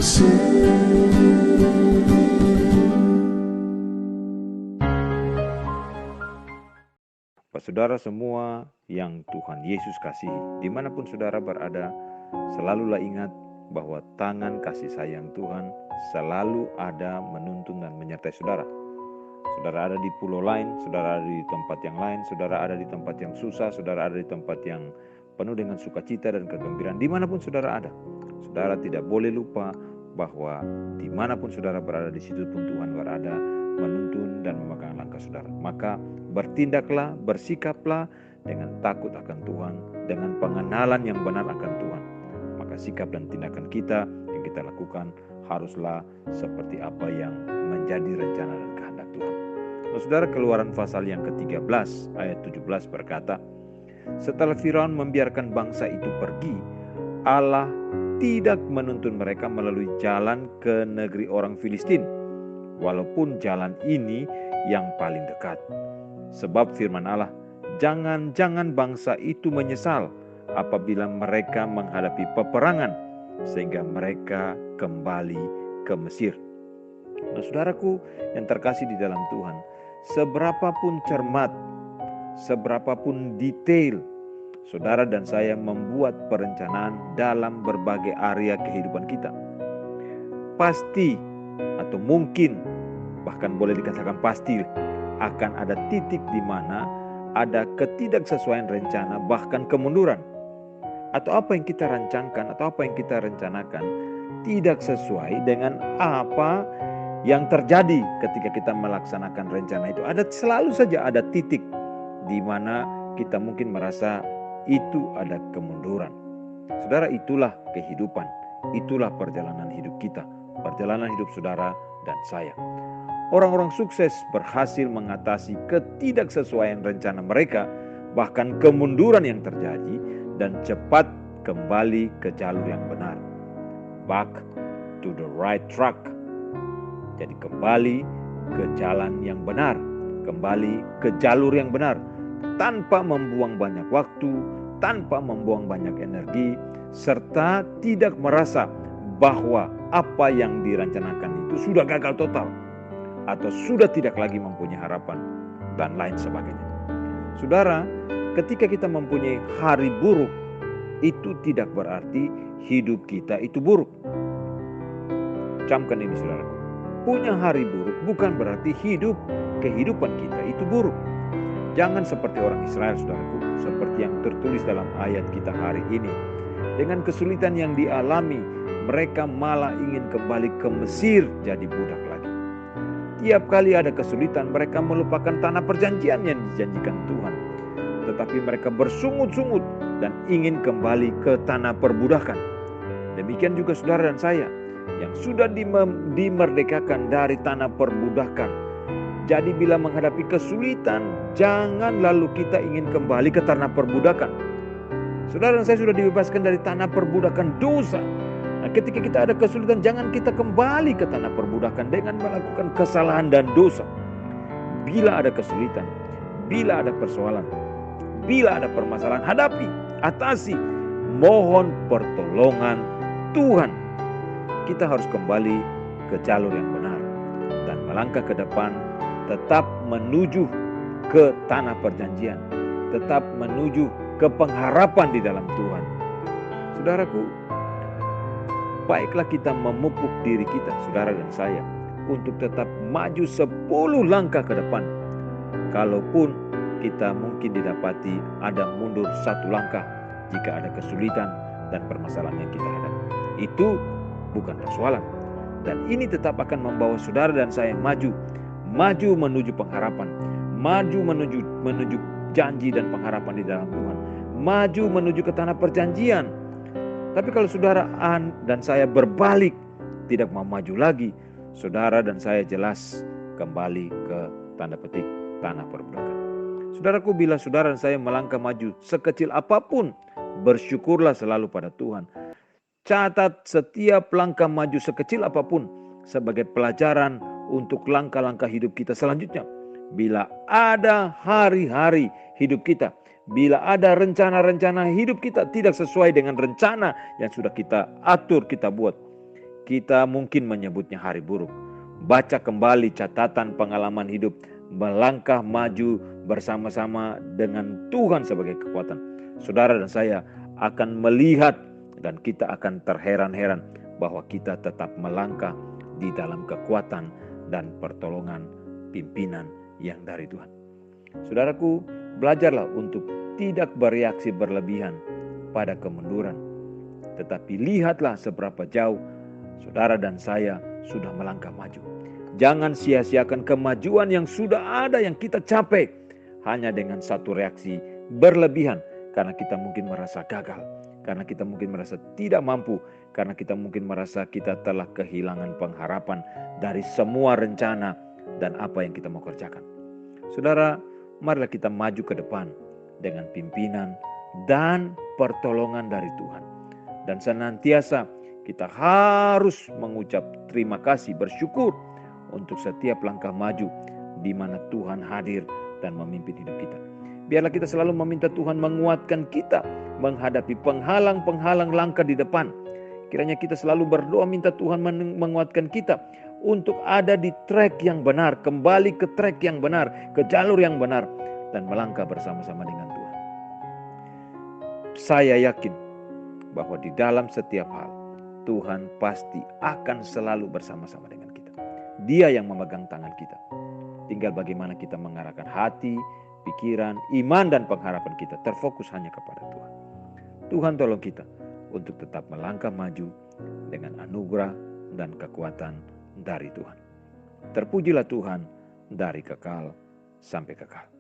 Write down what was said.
kasih. Saudara semua yang Tuhan Yesus kasihi, dimanapun saudara berada, selalulah ingat bahwa tangan kasih sayang Tuhan selalu ada menuntun dan menyertai saudara. Saudara ada di pulau lain, saudara ada di tempat yang lain, saudara ada di tempat yang susah, saudara ada di tempat yang penuh dengan sukacita dan kegembiraan, dimanapun saudara ada. Saudara tidak boleh lupa bahwa dimanapun saudara berada, di situ pun Tuhan berada, menuntun dan memegang langkah saudara. Maka bertindaklah, bersikaplah dengan takut akan Tuhan, dengan pengenalan yang benar akan Tuhan. Maka sikap dan tindakan kita yang kita lakukan haruslah seperti apa yang menjadi rencana dan kehendak Tuhan. Saudara, Keluaran pasal yang ke-13 ayat 17 berkata, setelah Firaun membiarkan bangsa itu pergi, Allah tidak menuntun mereka melalui jalan ke negeri orang Filistin, walaupun jalan ini yang paling dekat. Sebab firman Allah, jangan-jangan bangsa itu menyesal apabila mereka menghadapi peperangan, sehingga mereka kembali ke Mesir. Nah, saudaraku yang terkasih di dalam Tuhan, seberapapun cermat, seberapapun detail saudara dan saya membuat perencanaan dalam berbagai area kehidupan kita, pasti atau mungkin bahkan boleh dikatakan pasti akan ada titik di mana ada ketidaksesuaian rencana, bahkan kemunduran. Atau apa yang kita rancangkan, atau apa yang kita rencanakan tidak sesuai dengan apa yang terjadi ketika kita melaksanakan rencana itu. Selalu saja ada titik di mana kita mungkin merasa itu ada kemunduran. Saudara, itulah kehidupan, itulah perjalanan hidup kita, perjalanan hidup saudara dan saya. Orang-orang sukses berhasil mengatasi ketidaksesuaian rencana mereka, bahkan kemunduran yang terjadi, dan cepat kembali ke jalur yang benar. Back to the right track. Jadi kembali ke jalan yang benar, kembali ke jalur yang benar, tanpa membuang banyak waktu, tanpa membuang banyak energi, serta tidak merasa bahwa apa yang direncanakan itu sudah gagal total, atau sudah tidak lagi mempunyai harapan, dan lain sebagainya. Saudara, ketika kita mempunyai hari buruk, itu tidak berarti hidup kita itu buruk. Camkan ini saudaraku, punya hari buruk bukan berarti kehidupan kita itu buruk. Jangan seperti orang Israel saudaraku, seperti yang tertulis dalam ayat kita hari ini. Dengan kesulitan yang dialami, mereka malah ingin kembali ke Mesir jadi budak lagi. Tiap kali ada kesulitan, mereka melupakan tanah perjanjian yang dijanjikan Tuhan. Tetapi mereka bersungut-sungut dan ingin kembali ke tanah perbudakan. Demikian juga saudara dan saya yang sudah dimerdekakan dari tanah perbudakan. Jadi bila menghadapi kesulitan, jangan lalu kita ingin kembali ke tanah perbudakan. Saudara dan saya sudah dibebaskan dari tanah perbudakan dosa. Nah, ketika kita ada kesulitan, jangan kita kembali ke tanah perbudakan dengan melakukan kesalahan dan dosa. Bila ada kesulitan, bila ada persoalan, bila ada permasalahan, hadapi, atasi, mohon pertolongan Tuhan. Kita harus kembali ke jalur yang benar dan melangkah ke depan, tetap menuju ke tanah perjanjian, tetap menuju ke pengharapan di dalam Tuhan. Saudaraku, baiklah kita memupuk diri kita, saudara dan saya, untuk tetap maju 10 langkah ke depan. Kalaupun kita mungkin didapati ada mundur 1 langkah jika ada kesulitan dan permasalahan yang kita hadapi. Itu bukan persoalan. Dan ini tetap akan membawa saudara dan saya maju menuju pengharapan, maju menuju janji dan pengharapan di dalam Tuhan, maju menuju ke tanah perjanjian. Tapi kalau saudara dan saya berbalik, tidak mau maju lagi, saudara dan saya jelas kembali ke tanda petik tanah perbudakan. Saudaraku, bila saudara dan saya melangkah maju sekecil apapun, bersyukurlah selalu pada Tuhan. Catat setiap langkah maju sekecil apapun sebagai pelajaran untuk langkah-langkah hidup kita selanjutnya. Bila ada hari-hari hidup kita, bila ada rencana-rencana hidup kita tidak sesuai dengan rencana yang sudah kita atur, kita buat, kita mungkin menyebutnya hari buruk. Baca kembali catatan pengalaman hidup, melangkah maju bersama-sama dengan Tuhan sebagai kekuatan. Saudara dan saya akan melihat dan kita akan terheran-heran bahwa kita tetap melangkah di dalam kekuatan dan pertolongan pimpinan yang dari Tuhan. Saudaraku, belajarlah untuk tidak bereaksi berlebihan pada kemunduran. Tetapi lihatlah seberapa jauh saudara dan saya sudah melangkah maju. Jangan sia-siakan kemajuan yang sudah ada, yang kita capai hanya dengan satu reaksi berlebihan. Karena kita mungkin merasa gagal, karena kita mungkin merasa tidak mampu, karena kita mungkin merasa kita telah kehilangan pengharapan dari semua rencana dan apa yang kita mau kerjakan. Saudara, marilah kita maju ke depan dengan pimpinan dan pertolongan dari Tuhan. Dan senantiasa kita harus mengucap terima kasih, bersyukur untuk setiap langkah maju di mana Tuhan hadir dan memimpin hidup kita. Biarlah kita selalu meminta Tuhan menguatkan kita menghadapi penghalang-penghalang langkah di depan. Kiranya kita selalu berdoa minta Tuhan menguatkan kita untuk ada di track yang benar, kembali ke track yang benar, ke jalur yang benar, dan melangkah bersama-sama dengan Tuhan. Saya yakin bahwa di dalam setiap hal Tuhan pasti akan selalu bersama-sama dengan kita. Dia yang memegang tangan kita. Tinggal bagaimana kita mengarahkan hati, pikiran, iman dan pengharapan kita terfokus hanya kepada Tuhan. Tuhan tolong kita untuk tetap melangkah maju dengan anugerah dan kekuatan dari Tuhan. Terpujilah Tuhan dari kekal sampai kekal.